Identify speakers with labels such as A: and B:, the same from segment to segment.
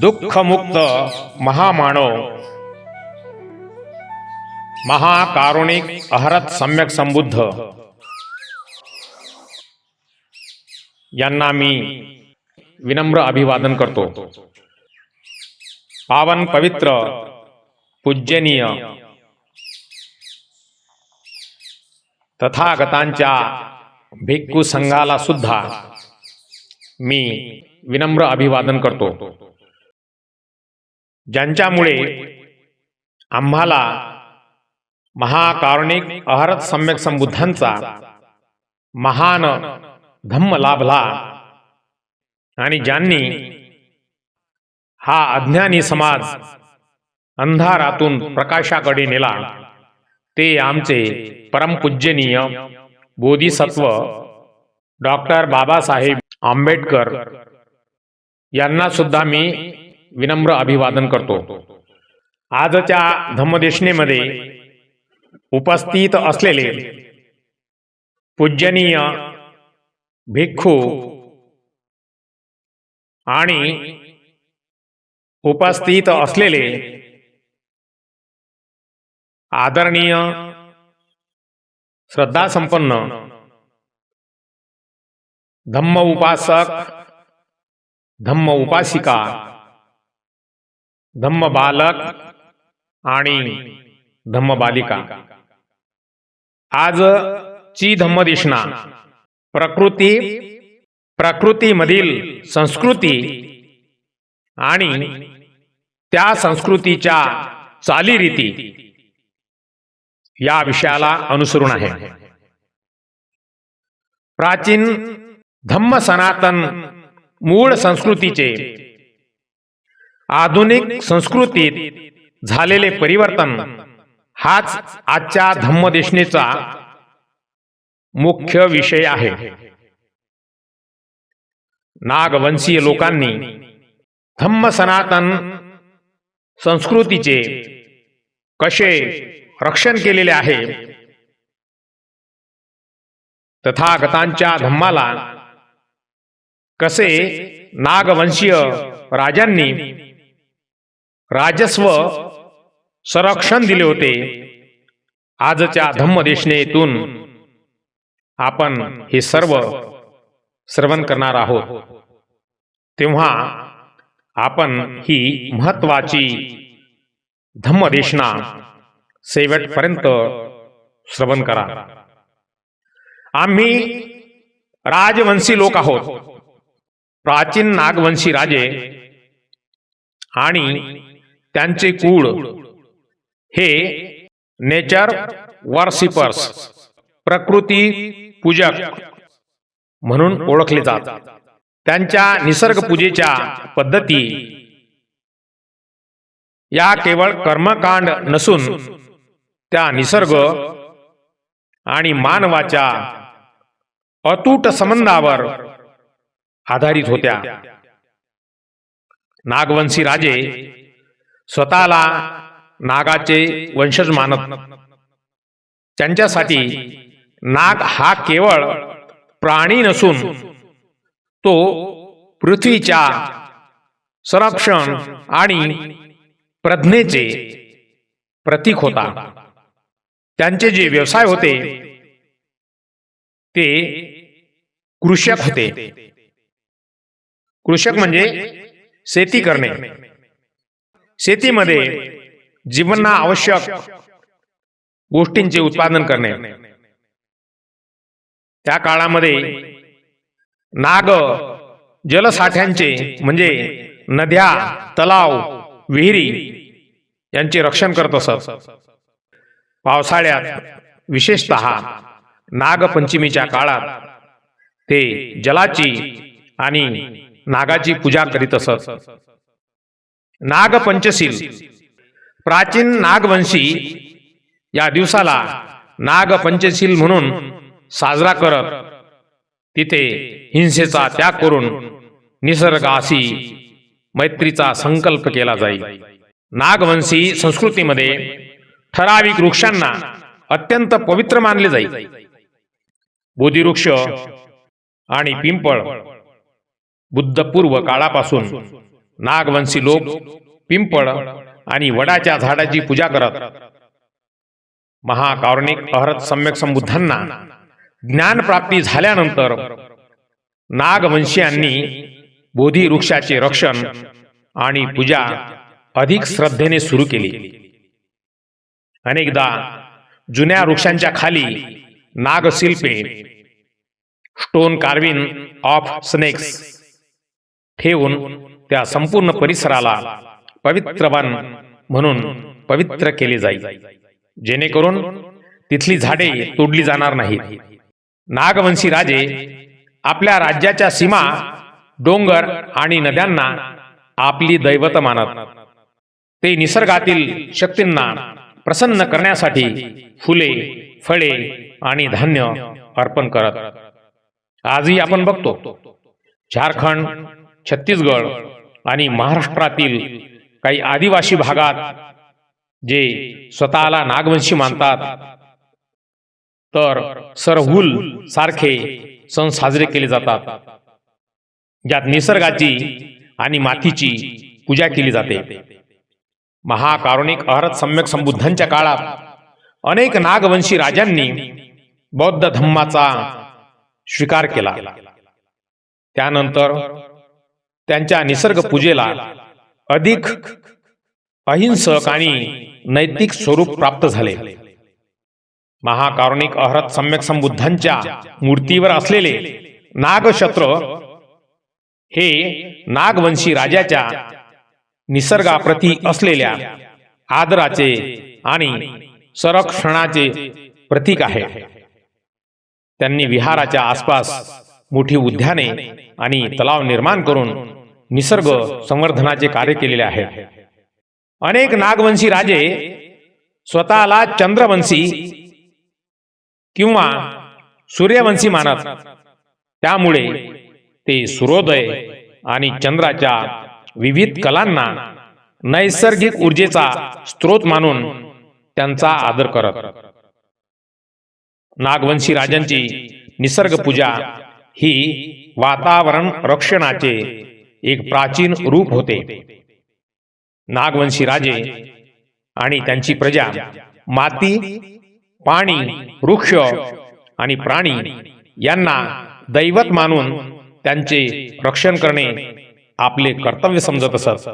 A: दुःखमुक्त महामानव महाकारुणिक अहरत सम्यक संबुद्ध यांना मी विनम्र अभिवादन करतो। पावन पवित्र पूज्यनीय तथागतांच्या भिक्खू संघाला सुद्धा मी विनम्र अभिवादन करतो, ज्यांच्यामुळे आम्हाला महाकारुणिक अहरत सम्यक संबुद्धांचा महान धम्म लाभला आणि ज्यांनी हा अज्ञानी समाज अंधारातून प्रकाशाकडे नेला ते आमचे परमपूज्यनीय बोधिसत्व डॉक्टर बाबासाहेब आंबेडकर यांना सुद्धा मी विनम्र अभिवादन करतो। आजच्या धम्मदेशनेमध्ये उपस्थित असलेले पूज्यनीय भिक्खू आणि उपस्थित असलेले आदरणीय श्रद्धासंपन्न धम्म उपासक, धम्म उपासिका, धम्म बालक आणि धम्म बालिका, आजची धम्मदेशना प्रकृतीमधील संस्कृती आणि त्या संस्कृतीच्या चालीरीती या विषयाला अनुसरून आहे। प्राचीन धम्म सनातन मूळ संस्कृतीचे आधुनिक संस्कृतीत झालेले परिवर्तन हाच आजच्या धम्मदेशनेचा मुख्य विषय आहे। नागवंशीय लोकांनी धम्म सनातन संस्कृतीचे कसे रक्षण केलेले आहे, तथागतांच्या धम्माला कसे नागवंशीय राजांनी राजस्व संरक्षण दिले होते, आजच्या धम्मदेशनेतून आपण हे सर्व श्रवण करणार आहोत। तेव्हा आपण ही महत्वाची धम्मदेशना शेवटपर्यंत श्रवण करा। आम्ही राजवंशी लोक आहोत। प्राचीन नागवंशी राजे आणि त्यांचे कुळ हे नेचर वर्शिपर्स, प्रकृती पूजक म्हणून ओळखले जातात। त्यांच्या निसर्ग पूजेच्या पद्धती या केवळ कर्मकांड नसून त्या निसर्ग आणि मानवाच्या अतूट संबंधावर आधारित होत्या। नागवंशी राजे स्वतःला नागाचे वंशज मानत। त्यांच्यासाठी नाग हा केवळ प्राणी नसून तो पृथ्वीच्या संरक्षण आणि प्रज्ञेचे प्रतीक होता। त्यांचे जे व्यवसाय होते ते कृषक होते। कृषक म्हणजे शेती करणे, शेतीमध्ये जीवनाला आवश्यक गोष्टींचे उत्पादन करणे। त्या काळामध्ये नाग जलसाठ्यांचे म्हणजे नद्या, तलाव, विहिरी यांचे रक्षण करत असत। पावसाळ्यात विशेषतः नागपंचमीच्या काळात ते जलाची आणि नागाची पूजा करीत असत। नागपंचशील प्राचीन नागवंशी या दिवसाला नागपंचशील म्हणून साजरा करत तिथे हिंसेचा त्याग करून निसर्गाशी मैत्रीचा संकल्प केला जाईल। नागवंशी संस्कृतीमध्ये ठराविक वृक्षांना अत्यंत पवित्र मानले जाईल। बोधिवृक्ष आणि पिंपळ बुद्धपूर्व काळापासून नागवंशी लोक पिंपळ आणि वडाच्या झाडाची पूजा करत महाकारुणिक अहरत सम्यक संबुद्धांना ज्ञानप्राप्ती झाल्यानंतर नागवंशीयांनी बोधी वृक्षाचे रक्षण आणि पूजा अधिक श्रद्धेने सुरू केली. अनेकदा जुन्या वृक्षांच्या खाली नागशिल्पे, स्टोन कार्विंग ऑफ स्नेक्स ठेवून त्या संपूर्ण परिसराला पवित्र वन म्हणून पवित्र केले जाईल, जेणेकरून तिथली झाडे तोडली जाणार नाहीत. नागवंशी राजे आपल्या राज्याच्या सीमा, डोंगर आणि नद्यांना आपली दैवत मानत. ते निसर्गातील शक्तींना प्रसन्न करण्यासाठी फुले, फळे आणि धान्य अर्पण करत. आजही आपण बघतो झारखंड, छत्तीसगड आणि महाराष्ट्रातील काही आदिवासी भागात जे स्वतःला नागवंशी मानतात, तर सरहुल सारखे सण साजरे केले जातात, ज्यात निसर्गाची आणि मातीची पूजा केली जाते. महाकारुणिक अहरत सम्यक संबुद्धांच्या काळात अनेक नागवंशी राजांनी बौद्ध धम्माचा स्वीकार केला. त्यानंतर त्यांच्या निसर्ग पूजेला अधिक अहिंसक आणि नैतिक स्वरूप प्राप्त झाले. महाकारुणिक अहरत सम्यक संबुद्धांच्या मूर्तीवर असलेले नागछत्र हे नागवंशी राजाच्या निसर्गाप्रती असलेल्या आदराचे आणि संरक्षणाचे प्रतीक आहे. त्यांनी विहाराच्या आसपास मोठी उद्याने आणि तलाव निर्माण करून निसर्ग संवर्धनाचे कार्य केलेले आहे. अनेक नागवंशी राजे स्वतःला चंद्रवंशी किंवा सूर्यवंशी मानत. त्यामुळे ते सूर्योदय आणि चंद्राच्या विविध कलांना नैसर्गिक ऊर्जेचा स्रोत मानून त्यांचा आदर करत. नागवंशी राजांची निसर्ग पूजा ही वातावरण रक्षणाचे एक प्राचीन रूप होते. नागवंशी राजे आणि त्यांची प्रजा माती, पाणी, वृक्ष आणि प्राणी यांना दैवत मानून त्यांचे रक्षण करणे आपले कर्तव्य समजत असत.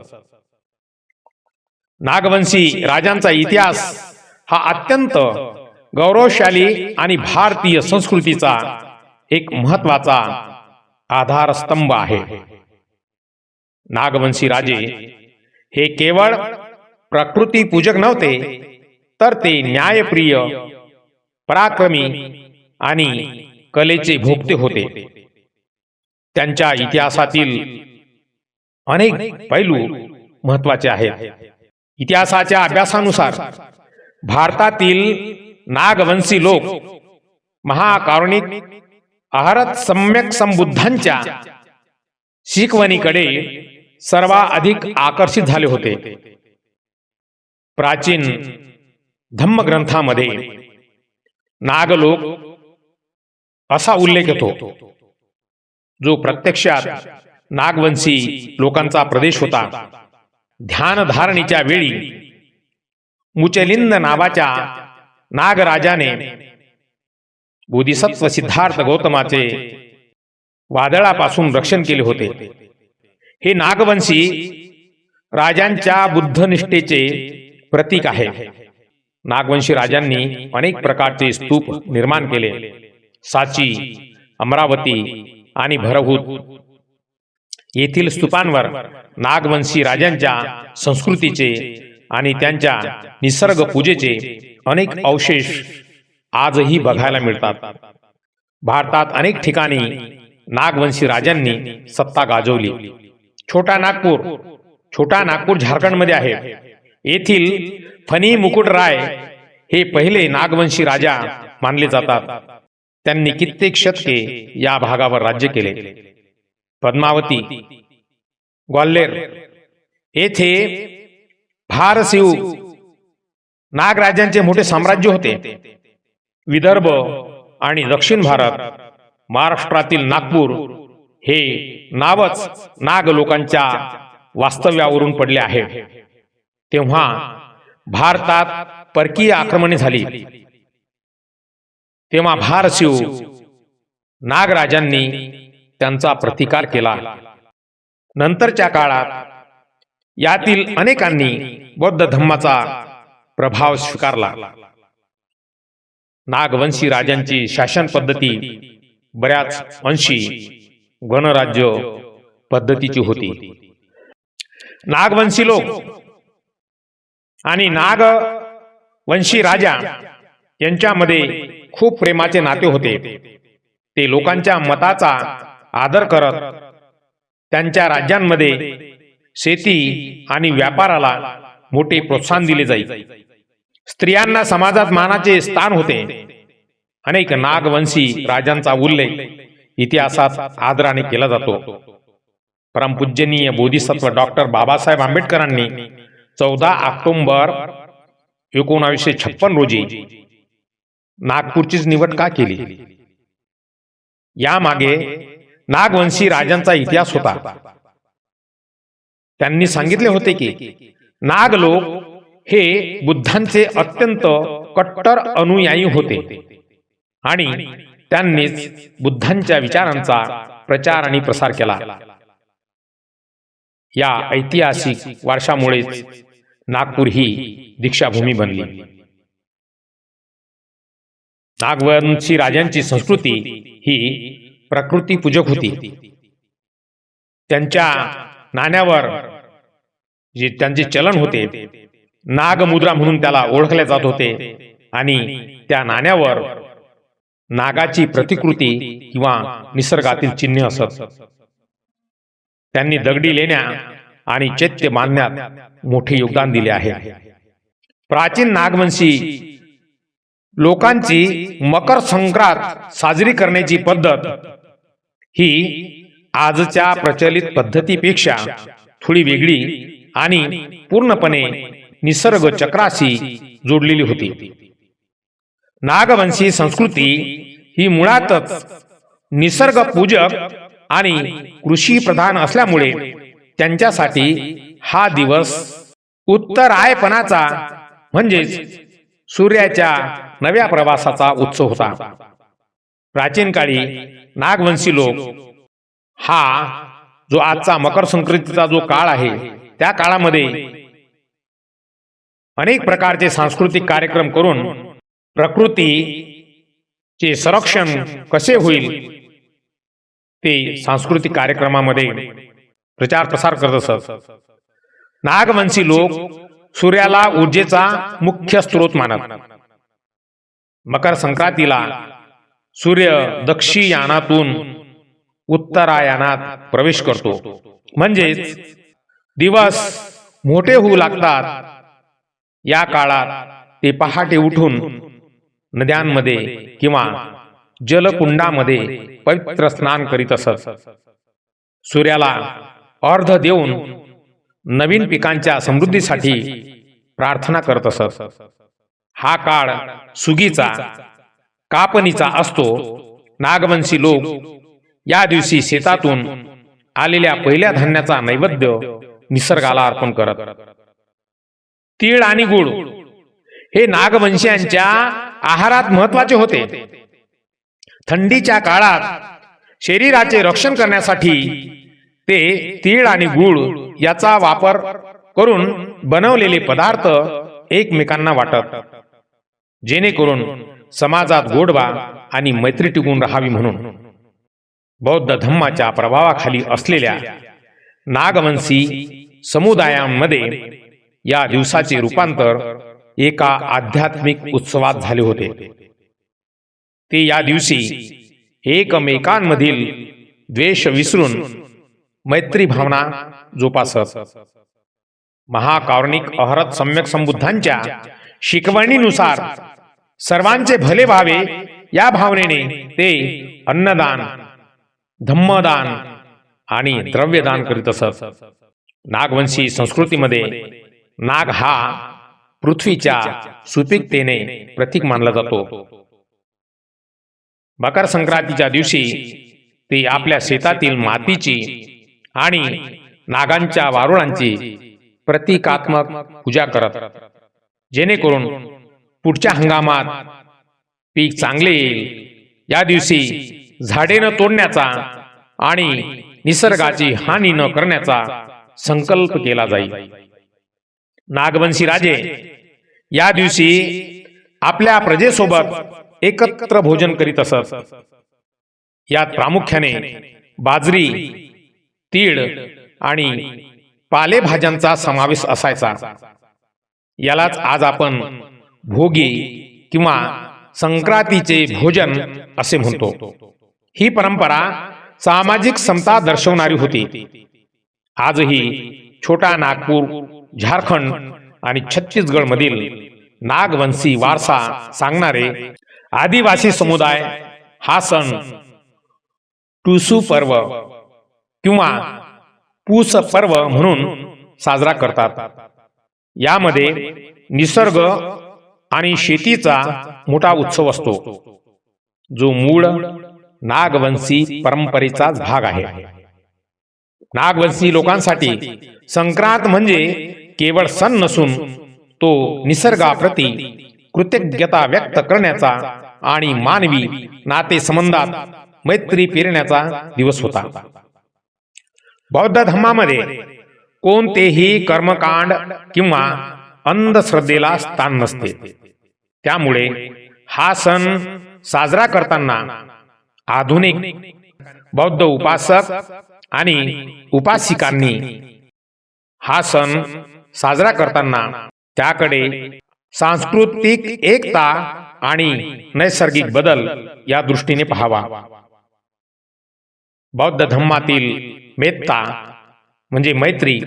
A: नागवंशी राजांचा इतिहास हा अत्यंत गौरवशाली आणि भारतीय संस्कृतीचा एक महत्वाचा आधारस्तंभ आहे. नागवंशी राजे हे केवळ प्रकृती पूजक नव्हते, तर ते न्यायप्रिय, पराक्रमी आणि कलेचे भोक्ते होते. त्यांच्या इतिहासातील अनेक पैलू महत्वाचे आहेत. इतिहासाच्या अभ्यासानुसार भारतातील नागवंशी लोक महाकारुणिक अहरत सम्यक संबुद्धांच्या शिकवणीकडे सर्वाधिक आकर्षित झाले होते. प्राचीन धम्मग्रंथामध्ये नागलोक असा उल्लेख होतो, जो प्रत्यक्षात नागवंशी लोकांचा प्रदेश होता. ध्यानधारणीच्या वेळी मुचलिंद नावाच्या नागराजाने बोधिसत्व सिद्धार्थ गौतमाचे वादळापासून रक्षण केले होते. हे नागवंशी राजांच्या बुद्धनिष्ठेचे प्रतीक आहे. नागवंशी राजांनी अनेक प्रकारचे स्तूप निर्माण केले. साची, अमरावती आणि भरहूत येथील स्तूपांवर नागवंशी राजांच्या संस्कृतीचे आणि त्यांच्या निसर्ग पूजेचे अनेक अवशेष आजही बघायला मिळतात. भारतात अनेक ठिकाणी नागवंशी राजांनी सत्ता गाजवली. छोटा नागपूर झारखंडमध्ये आहे. येथील फनी मुकुटराय हे पहिले नागवंशी राजा मानले जातात. त्यांनी कित्येक शतके या भागावर राज्य केले. पद्मावती, ग्वाल्हेर येथे भारसिंह नागराजांचे मोठे साम्राज्य होते. विदर्भ आणि दक्षिण भारत, महाराष्ट्रातील नागपूर हे नावच नाग लोकांच्या वास्तव्यावरून पडले आहे, तेव्हा भारतात परकीय आक्रमणे झाली, तेव्हा भारशिव नागराजांनी त्यांचा प्रतिकार केला. नंतरच्या काळात यातील अनेकांनी बौद्ध धर्माचा प्रभाव स्वीकारला. नागवंशी राजांची शासन पद्धती बऱ्याच अंशी गणराज्य पद्धतीची होती. नागवंशी लोक आणि नागवंशी राजा यांच्यामध्ये खूप प्रेमाचे नाते होते. ते लोकांच्या मताचा आदर करत त्यांच्या राज्यांमध्ये शेती आणि व्यापाराला मोठे प्रोत्साहन दिले जाई. स्त्रियांना समाजात मानाचे स्थान होते. अनेक नागवंशी राजांचा उल्लेख इतिहासात आदराने केला जातो. परमपूजनीय बोधिसत्व डॉक्टर बाबासाहेब आंबेडकरांनी 14 ऑक्टोबर 1956 रोजी नागपूरचीच निवड का केली? यामागे नागवंशी राजांचा इतिहास होता. त्यांनी सांगितले होते की नाग लोक हे बुद्धांचे अत्यंत कट्टर अनुयायी होते आणि त्यांनीच बुद्धांच्या विचारांचा प्रचार आणि प्रसार केला. या ऐतिहासिक वारशामुळेच नागपूर ही दीक्षाभूमी बनली. नागवंशी राजांची संस्कृती ही प्रकृतीपूजक होती. त्यांच्या नाण्यावर जे त्यांचे चलन होते, नागमुद्रा म्हणून त्याला ओळखले जात होते आणि त्या नाण्यावर नागाची प्रतिकृती किंवा निसर्गातील चिन्ह असत. त्यांनी दगडी लेण्या आणि चैत्य बांधण्यात मोठे योगदान दिले आहे. प्राचीन नागवंशी लोकांची मकर संक्रांत साजरी करण्याची पद्धत ही आजच्या प्रचलित पद्धतीपेक्षा थोडी वेगळी आणि पूर्णपणे निसर्ग चक्राशी जोडलेली होती. नागवंशी संस्कृती ही मुळातच निसर्गपूजक आणि कृषी प्रधान असल्यामुळे त्यांच्यासाठी हा दिवस उत्तरायपणाचा म्हणजेच सूर्याच्या नव्या प्रवासाचा उत्सव होता. प्राचीन काळी नागवंशी लोक हा जो आजचा मकर संक्रांतीचा जो काळ आहे, त्या काळामध्ये अनेक प्रकारचे सांस्कृतिक कार्यक्रम करून प्रकृतीचे संरक्षण कसे होईल ते सांस्कृतिक कार्यक्रमामध्ये प्रचार प्रसार करत असत. नागवंशी लोक सूर्याला ऊर्जेचा मुख्य स्रोत मानत. मकर संक्रांतीला सूर्य दक्षिणायानातून उत्तरायणात प्रवेश करतो, म्हणजेच दिवस मोठे होऊ लागतात. या काळात ते पहाटे उठून नद्यांमध्ये किंवा जलकुंडामध्ये पवित्र स्नान करीत असत. सूर्याला अर्घ्य देऊन नवीन पिकांच्या समृद्धीसाठी प्रार्थना करत असत. हा काळ सुगीचा, कापणीचा असतो. नागवंशी लोक या दिवशी शेतातून आलेल्या पहिल्या धान्याचा नैवेद्य निसर्गाला अर्पण करत. तीळ आणि गुळ हे नागवंशीयांच्या आहारात महत्वाचे होते. थंडीच्या काळात शरीराचे रक्षण करण्यासाठी ते तीळ आणि गुळ याचा वापर करून बनवलेले पदार्थ एकमेकांना वाटत, जेणेकरून समाजात गोडवा आणि मैत्री टिकून राहावी म्हणून. बौद्ध धर्माच्या प्रभावाखाली असलेल्या नागवंशी समुदायांमध्ये या दिवसाचे रूपांतर एका आध्यात्मिक उत्सवात झाले होते. ते या दिवशी एकमेकांमधील द्वेष विसरून मैत्री भावना जोपासत. महाकारुणिक अहरत सम्यक संबुद्धांच्या शिकवणीनुसार सर्वांचे भले व्हावे या भावनेने ते अन्नदान, धम्मदान आणि द्रव्यदान करीत असत. नागवंशी संस्कृतीमध्ये नाग हा पृथ्वीच्या सुपीकतेने प्रतीक मानला जातो. मकर संक्रांतीच्या दिवशी ते आपल्या शेतातील मातीची आणि नागांच्या वारुळांची प्रतीकात्मक पूजा करत, जेणेकरून पुढच्या हंगामात पीक चांगले येईल. या दिवशी झाडे न तोडण्याचा आणि निसर्गाची हानी न करण्याचा संकल्प केला जाईल. नागवंशी राजे या दिवशी आपल्या प्रजेसोबत एकत्र भोजन करीत असत. यात प्रामुख्याने बाजरी, तीळ आणि पालेभाज्यांचा समावेश असायचा. यालाच आज आपण भोगी किंवा संक्रांतीचे भोजन असे म्हणतो. ही परंपरा सामाजिक समता दर्शवणारी होती. आजही छोटा नागपूर, झारखंड आणि छत्तीसगड मधील नागवंशी वारसा सांगणारे आदिवासी समुदाय हा सण टुसू पर्व किंवा पूस पर्व म्हणून साजरा करतात. यामध्ये निसर्ग आणि शेतीचा मोठा उत्सव असतो, जो मूळ नागवंशी परंपरेचाच भाग आहे. नागवंशी लोकांसाठी संक्रांत म्हणजे केवळ सण नसून तो निसर्गाप्रती कृतज्ञता व्यक्त करण्याचा आणि मानवी नातेसंबंधात मैत्री पेरण्याचा दिवस होता. बौद्ध धर्मामध्ये कोणतेही कर्मकांड किंवा अंधश्रद्धेला स्थान नसते. त्यामुळे हा सण साजरा करताना आधुनिक बौद्ध उपासक आणि उपासिकांनी हा सण साजरा करताना त्याकडे सांस्कृतिक एकता आणि नैसर्गिक बदल या दृष्टीने पाहावा. बौद्ध धर्मातील मेत्ता म्हणजे मैत्री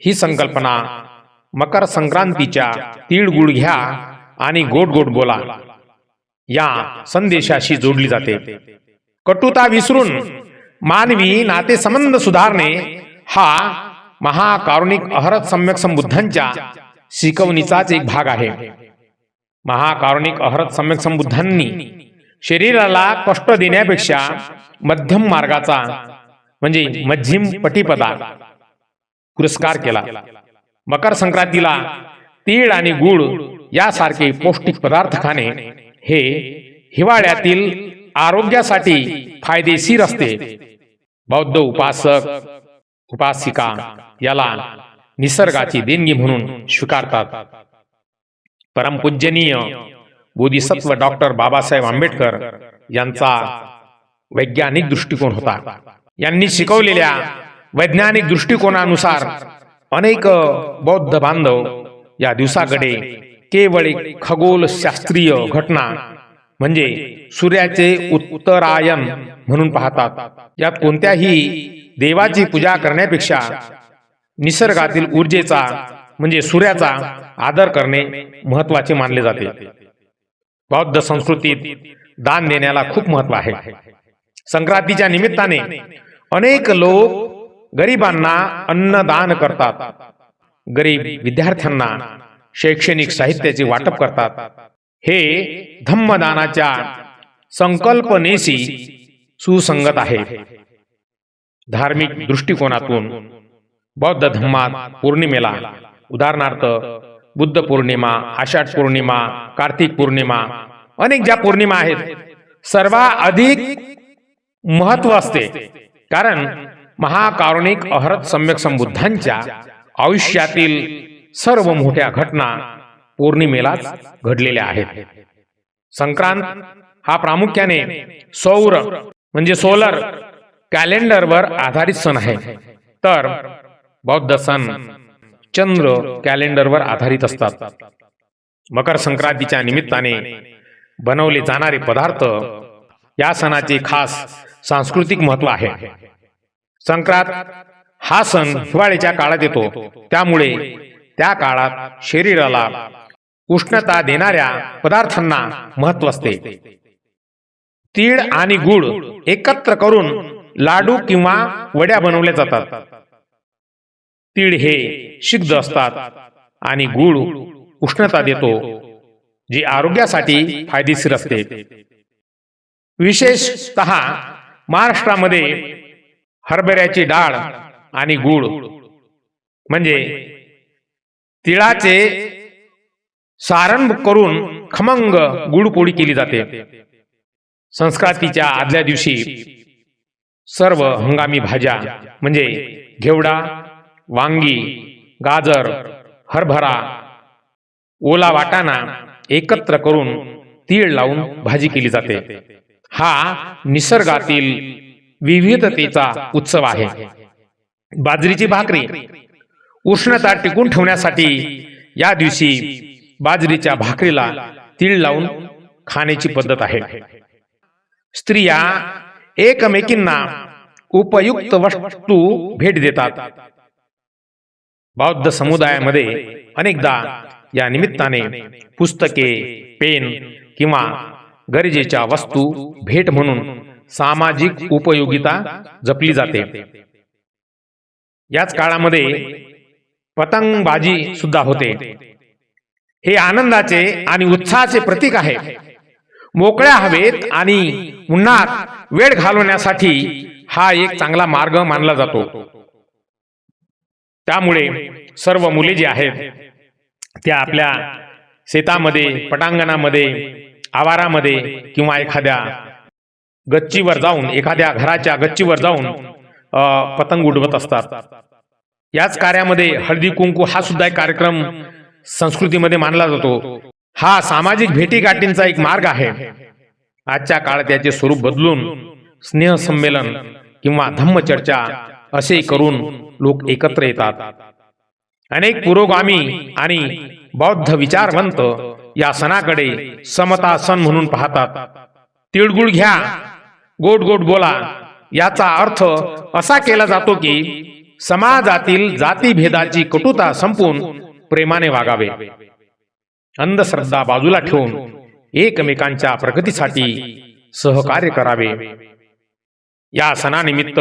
A: ही संकल्पना मकर संक्रांतीच्या तिळगुळ घ्या आणि गोड गोड बोला या संदेशाशी जोडली जाते. कटुता विसरून मानवी नातेसंबंध सुधारणे हा महाकारुणिक अहरत सम्यक संबुद्धांच्या शिकवणीचाच एक भाग आहे. महाकारुणिक अहरत सम्यक संबुद्धांनी शरीराला कष्ट देण्यापेक्षा मध्यम मार्गाचा म्हणजे मध्यम पटिपदा पुरस्कार केला. मकर संक्रांतीला तीळ आणि गुळ यासारखे पौष्टिक पदार्थ खाणे हे हिवाळ्यातील आरोग्यासाठी फायदेशीर असते. बौद्ध उपासक उपासिका याला निसर्गाची देणगी म्हणून स्वीकारतात. परमपूजनीय बोधिसत्व डॉक्टर बाबासाहेब आंबेडकर यांचा वैज्ञानिक दृष्टिकोन होता. यांनी शिकवलेल्या वैज्ञानिक दृष्टिकोनानुसार अनेक बौद्ध बांधव या दिवसाकडे केवळ एक खगोलशास्त्रीय घटना म्हणजे सूर्याचे उत्तरायण म्हणून पाहतात. यात कोणत्याही देवाची पूजा करण्यापेक्षा निसर्गातील ऊर्जेचा म्हणजे सूर्याचा आदर करणे महत्त्वाचे मानले जाते. बौद्ध संस्कृतीत दान देण्याला खूप महत्त्व आहे. संक्रांतीच्या निमित्ताने अनेक लोक गरिबांना अन्नदान करतात. गरीब विद्यार्थ्यांना शैक्षणिक साहित्याचे वाटप करतात. हे धम्मदानाच्या संकल्पनेशी सुसंगत आहे. धार्मिक दृष्टिकोनातून बौद्ध धर्मात पौर्णिमेला उदाहरणार्थ बुद्ध पौर्णिमा, आषाढ पौर्णिमा, कार्तिक पौर्णिमा अनेक ज्या पौर्णिमा आहेत सर्वाधिक महत्व असते. कारण महाकारुणिक अहरत सम्यक संबुद्धांच्या आयुष्यातील सर्व मोठ्या घटना पौर्णिमेलाच घडलेल्या आहेत. संक्रांत हा प्रामुख्याने सौर म्हणजे सोलर कॅलेंडरवर आधारित सण आहे, तर बौद्ध सण चंद्र कॅलेंडरवर आधारित असतात. मकर संक्रांतीच्या निमित्ताने बनवले जाणारे पदार्थ या सणाचे खास सांस्कृतिक महत्त्व आहे. संक्रांत हा सण हिवाळ्याच्या काळात येतो, त्यामुळे त्या काळात शरीराला उष्णता देणाऱ्या पदार्थांना महत्त्व असते. तीळ आणि गुळ एकत्र करून लाडू किंवा वड्या बनवल्या जातात. तीळ हे शीघ्र असतात आणि गुळ उष्णता देतो, जी आरोग्यासाठी फायदेशीर असते. विशेषतः महाराष्ट्रामध्ये हरभऱ्याची डाळ आणि गूळ म्हणजे तिळाचे सारण करून खमंग गुडपोळी केली जाते. संक्रांतीच्या आदल्या दिवशी सर्व हंगामी भाज्या म्हणजे घेवडा, वांगी, गाजर, हरभरा, ओला वाटाणा एकत्र करून तीळ लावून भाजी केली जाते. हा निसर्गातील विविधतेचा उत्सव आहे. बाजरीची भाकरी उष्णता टिकून ठेवण्यासाठी या दिवशी बाजरीच्या भाकरीला तीळ लावून खाण्याची पद्धत आहे. स्त्रिया एकमेकींना उपयुक्त वस्तू भेट देतात. बौद्ध समुदायामध्ये अनेकदा या निमित्ताने पुस्तके, पेन किंवा गरजेच्या वस्तू भेट म्हणून सामाजिक उपयोगिता जपली जाते. याच काळामध्ये पतंगबाजी सुद्धा होते. हे आनंदाचे आणि उत्साहाचे प्रतीक आहे. मोकळ्या हवेत आणि उन्हात वेळ घालवण्यासाठी हा एक चांगला मार्ग मानला जातो. त्यामुळे सर्व मुले जी आहेत त्या आपल्या शेतामध्ये, पटांगणामध्ये, आवारामध्ये किंवा एखाद्या गच्चीवर जाऊन, एखाद्या घराच्या गच्चीवर जाऊन पतंग उडवत असतात. याच कार्यामध्ये हळदी कुंकू हा सुद्धा एक कार्यक्रम संस्कृतीमध्ये मानला जातो. हा सामाजिक भेटीगाठींचा एक मार्ग आहे. आजच्या काळात याचे स्वरूप बदलून स्नेहसंमेलन किंवा धम्मचर्चा असे करून लोक एकत्र येतात. अनेक पुरोगामी आणि बौद्ध विचारवंत या सणाकडे समता सण म्हणून पाहतात. तिळगुळ घ्या, गोड गोड बोला याचा अर्थ असा केला जातो की समाजातील जातीभेदाची कटुता संपून प्रेमाने वागावे. अंधश्रद्धा बाजूला ठेवून एकमेकांच्या प्रगतीसाठी सहकार्य करावे. या सणानिमित्त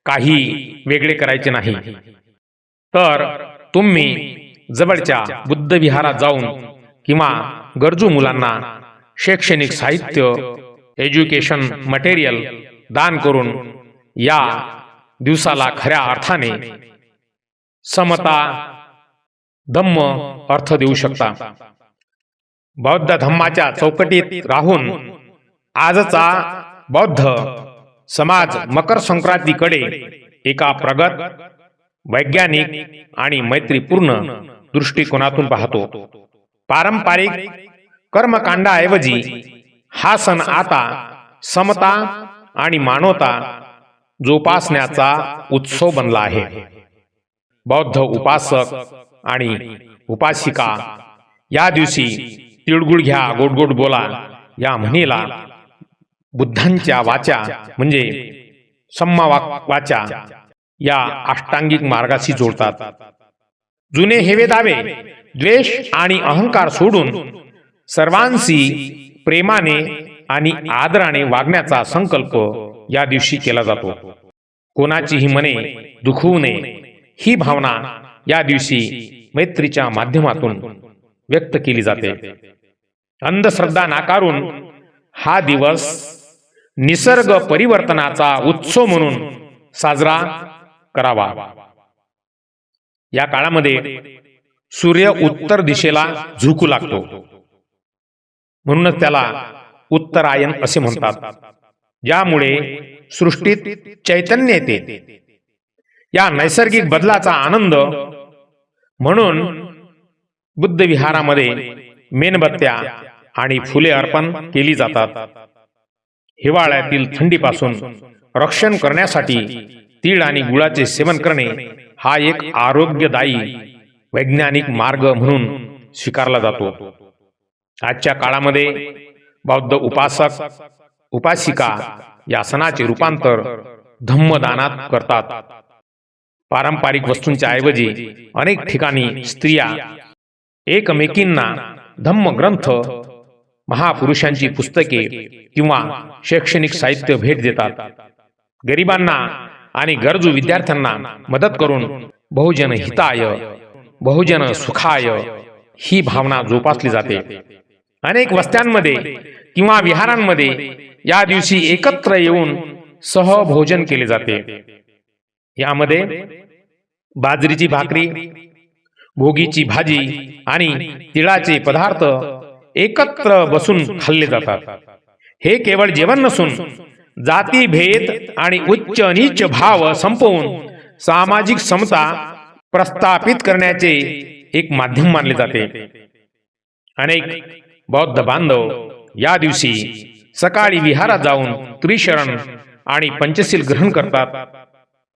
A: काही वेगळे करायचे नाही, तर तुम्ही जवळच्या बुद्ध विहारात जाऊन किंवा गरजू मुलांना शैक्षणिक साहित्य, एज्युकेशन मटेरियल दान करून या दिवसाला खऱ्या अर्थाने समता धम्म अर्थ देऊ शकता. बौद्ध धम्माच्या चौकटीत राहून आजचा बौद्ध समाज मकर संक्रांतीकडे एका प्रगत, वैज्ञानिक आणि मैत्रीपूर्ण दृष्टिकोनातून पाहतो. पारंपरिक कर्मकांडाऐवजी हा सण आता समता आणि मानवता जोपासण्याचा उत्सव बनला आहे. बौद्ध उपासक आणि उपासिका या दिवशी तिळगुळ घ्या, गोड गोड बोला या म्हणीला बुद्धांच्या वाचा म्हणजे सम्मा वाचा या अष्टांगिक मार्गाशी जोडतात. जुने हेवे दावे, द्वेष आणि अहंकार सोडून सर्वांशी प्रेमाने आणि आदराने वागण्याचा संकल्प या दिवशी केला जातो. कोणाचीही मने दुखवू नये ही भावना या दिवशी मैत्रीच्या माध्यमातून व्यक्त केली जाते. अंधश्रद्धा नाकारून हा दिवस निसर्ग परिवर्तनाचा उत्सव म्हणून साजरा करावा. या काळामध्ये सूर्य उत्तर दिशेला झुकू लागतो, म्हणूनच त्याला उत्तरायण असे म्हणतात, ज्यामुळे सृष्टीत चैतन्य येते. या नैसर्गिक बदलाचा आनंद म्हणून बुद्ध विहारामध्ये मेणबत्त्या आणि फुले अर्पण केली जातात. हिवाळ्यातील थंडीपासून रक्षण करण्यासाठी तीळ आणि गुळाचे सेवन करणे हा एक आरोग्यदायी वैज्ञानिक मार्ग म्हणून स्वीकारला जातो. आजच्या काळामध्ये बौद्ध उपासक उपासिका या सणाचे रूपांतर धम्मदानात करतात. पारंपरिक वस्तूंच्या ऐवजी अनेक ठिकाणी स्त्रिया एकमेकींना धम्मग्रंथ, महापुरुषांची पुस्तके किंवा शैक्षणिक साहित्य भेट देतात. गरिबांना आणि गरजू विद्यार्थ्यांना मदत करून बहुजन हिताय, बहुजन सुखाय ही भावना जोपासली जाते. अनेक वस्त्यांमध्ये किंवा विहारांमध्ये या दिवशी एकत्र येऊन सहभोजन केले जाते. यामध्ये बाजरीची भाकरी, भोगीची भाजी आणि तिळाचे पदार्थ एकत्र बसून खाल्ले जातात. हे केवळ जेवण नसून जाती भेद आणि उच्च नीच भाव संपवून सामाजिक समता प्रस्थापित करण्याचे एक माध्यम मानले जाते. अनेक बौद्ध बांधव या दिवशी सकाळी विहारात जाऊन त्रिशरण आणि पंचशील ग्रहण करतात.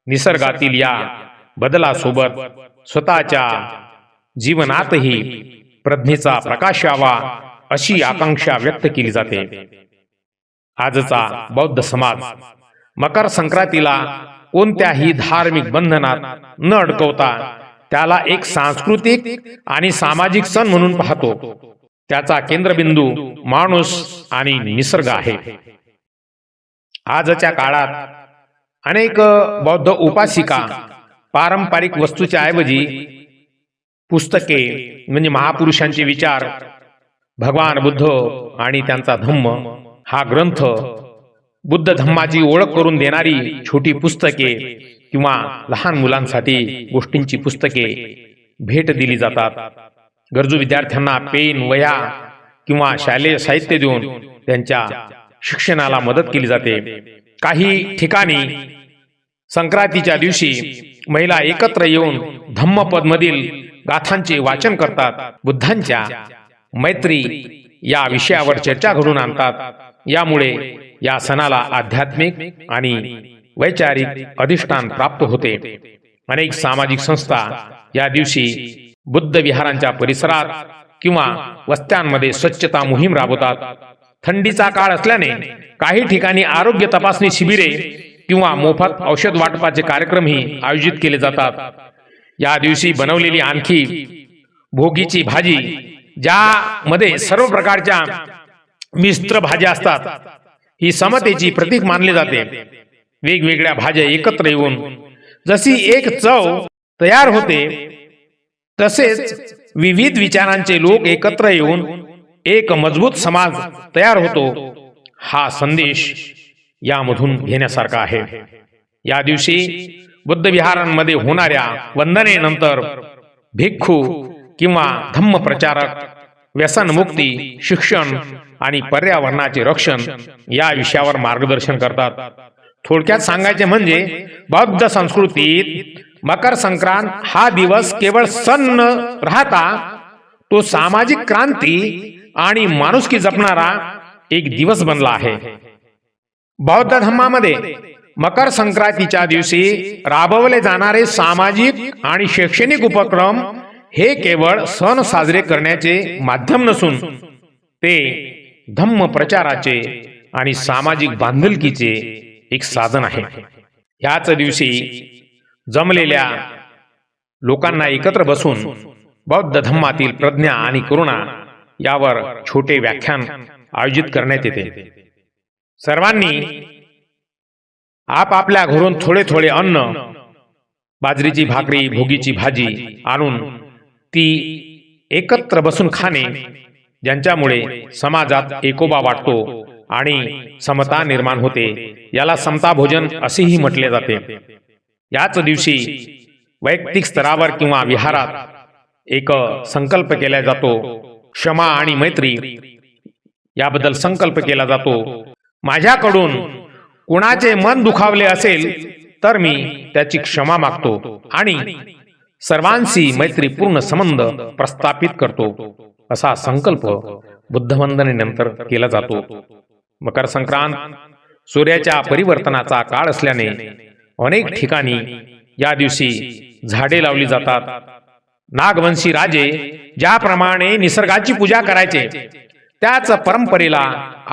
A: निसर्गातील या बदलासोबत स्वतःच्या जीवनातही प्रज्ञेचा प्रकाश यावा अशी आकांक्षा व्यक्त केली जाते. आजचा बौद्ध समाज मकर संक्रांतीला कोणत्याही धार्मिक बंधनात न अडकवता त्याला एक सांस्कृतिक आणि सामाजिक सण म्हणून पाहतो. त्याचा केंद्रबिंदू माणूस आणि निसर्ग आहे. आजच्या काळात अनेक बौद्ध उपासिका पारंपरिक वस्तूच्या ऐवजी पुस्तके म्हणजे महापुरुषांचे विचार, भगवान बुद्ध आणि त्यांचा धम्म हा ग्रंथ, बुद्ध धम्माची ओळख करून देणारी छोटी पुस्तके किंवा लहान मुलांसाठी गोष्टींची पुस्तके भेट दिली जातात. गरजू विद्यार्थ्यांना पेन, वह्या किंवा शालेय साहित्य देऊन त्यांच्या शिक्षणाला मदत केली जाते. काही ठिकाणी संक्रांतीच्या दिवशी महिला एकत्र येऊन धम्मपद मधील गाथांचे वाचन करतात. बुद्धांच्या मैत्री या विषयावर चर्चा घडून आणतात. यामुळे या सणाला आध्यात्मिक आणि वैचारिक अधिष्ठान प्राप्त होते. अनेक सामाजिक संस्था या दिवशी बुद्ध विहारांच्या परिसरात किंवा वस्त्यांमध्ये स्वच्छता मोहीम राबवतात. थंडीचा काळ असल्याने काही ठिकाणी आरोग्य तपासणी शिबिरे किंवा मोफत औषध वाटपाचे कार्यक्रमही आयोजित केले जातात. या दिवशी बनवलेली आणखी भोगीची भाजी, ज्यामध्ये सर्व प्रकारच्या मिश्र भाज्या असतात, ही समतेची प्रतीक मानले जाते. वेगवेगळ्या भाज्या एकत्र येऊन जशी एक चव तयार होते, तसेच विविध विचारांचे लोक एकत्र येऊन एक मजबूत समाज तयार होतो. हा संदेश यामधून घेण्यासारखा आहे. या दिवशी बुद्ध विहारांमध्ये होणाऱ्या वंदनेनंतर भिक्खू किंवा धम्म प्रचारक व्यसनमुक्ती, शिक्षण आणि पर्यावरणाचे रक्षण या विषयावर मार्गदर्शन करतात. थोडक्यात सांगायचे म्हणजे बौद्ध संस्कृतीत मकर संक्रांत हा दिवस केवळ सण न राहता तो सामाजिक क्रांती आणि माणुसकी जपणारा एक दिवस बनला आहे. बौद्ध धर्मामध्ये मकर संक्रांतीच्या दिवशी राबवले जाणारे सामाजिक आणि शैक्षणिक उपक्रम हे केवळ सण साजरे करण्याचे माध्यम नसून ते धम्म प्रचाराचे आणि सामाजिक बांधिलकीचे एक साधन आहे. ह्याच दिवशी जमलेल्या लोकांना एकत्र बसून बौद्ध धम्मातील प्रज्ञा आणि करुणा यावर छोटे व्याख्यान आयोजित करण्यात येते. सर्वांनी आपापल्या घरून थोडे थोडे अन्न, बाजरीची भाकरी, भोगीची भाजी आणून ती एकत्र बसून खाणे, ज्यांच्यामुळे समाजात एकोबा वाटतो आणि समता निर्माण होते, याला समता भोजन असेही म्हटले जाते. याच दिवशी वैयक्तिक स्तरावर किंवा विहारात एक संकल्प केला जातो. क्षमा आणि मैत्री याबद्दल संकल्प केला जातो. माझ्याकडून कुणाचे मन दुखावले असेल तर मी त्याची क्षमा मागतो आणि सर्वांशी मैत्रीपूर्ण संबंध प्रस्थापित करतो, असा संकल्प बुद्धवंदनेनंतर केला जातो. मकर संक्रांत सूर्याच्या परिवर्तनाचा काळ असल्याने अनेक ठिकाणी या दिवशी झाडे लावली जातात. नागवंशी राजे ज्याप्रमाणे निसर्गाची पूजा करायचे, त्याच परंपरेला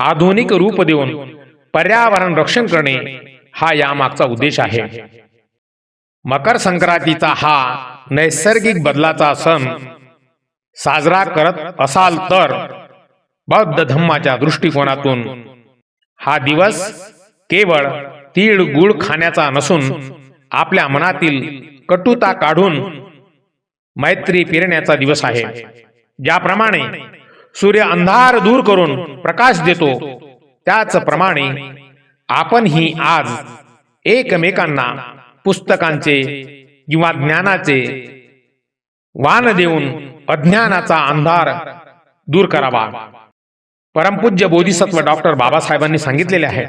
A: आधुनिक रूप देऊन पर्यावरण रक्षण करणे हा यामागचा उद्देश आहे. मकर संक्रांतीचा हा नैसर्गिक बदलाचा सण साजरा करत असाल तर बौद्ध धम्माच्या दृष्टिकोनातून हा दिवस केवळ तीळ गुळ खाण्याचा नसून आपल्या मनातील कटुता काढून मैत्री पेरण्याचा दिवस आहे. ज्याप्रमाणे सूर्य अंधार दूर करून प्रकाश देतो, त्याचप्रमाणे आपणही आज एकमेकांना पुस्तकांचे, किंवा ज्ञानाचे वाण देऊन अज्ञानाचा अंधार दूर करावा. परमपूज्य बोधिसत्व डॉक्टर बाबासाहेबांनी सांगितलेले आहे,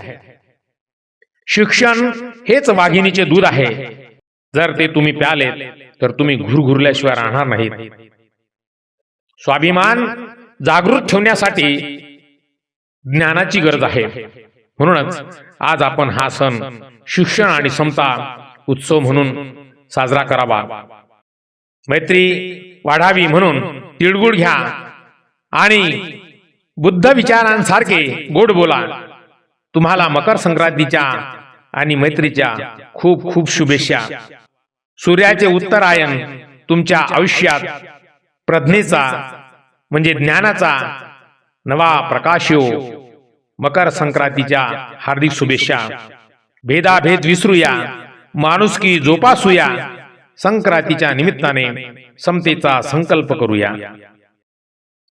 A: शिक्षण हेच वाघिणीचे दूध आहे. जर ते तुम्ही प्यालेत तर तुम्ही घुरघुरल्याशिवाय राहणार नाहीत. स्वाभिमान जागृत ठेवण्यासाठी ज्ञानाची गरज आहे. म्हणूनच आज आपण हा सण शिक्षण आणि समता उत्सव म्हणून साजरा करावा. मैत्री वाढावी म्हणून तिळगुळ घ्या आणि बुद्ध विचारांसारखे गोड बोला. तुम्हाला मकर संक्रांतीच्या आणि मैत्रीच्या खूप खूप शुभेच्छा. सूर्याचे उत्तरायण तुमच्या आयुष्यात प्रज्ञेचा म्हणजे ज्ञानाचा नवा प्रकाश येवो. मकर संक्रांतीच्या हार्दिक शुभेच्छा. भेदाभेद विसरूया, माणुसकी जोपासूया. संक्रांतीच्या निमित्ताने समतेचा संकल्प करूया.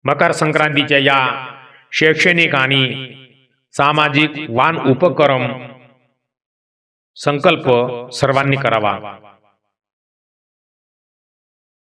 A: मकर संक्रांतीच्या या शैक्षणिक आणि सामाजिक वान उपक्रम संकल्प सर्वांनी करावा.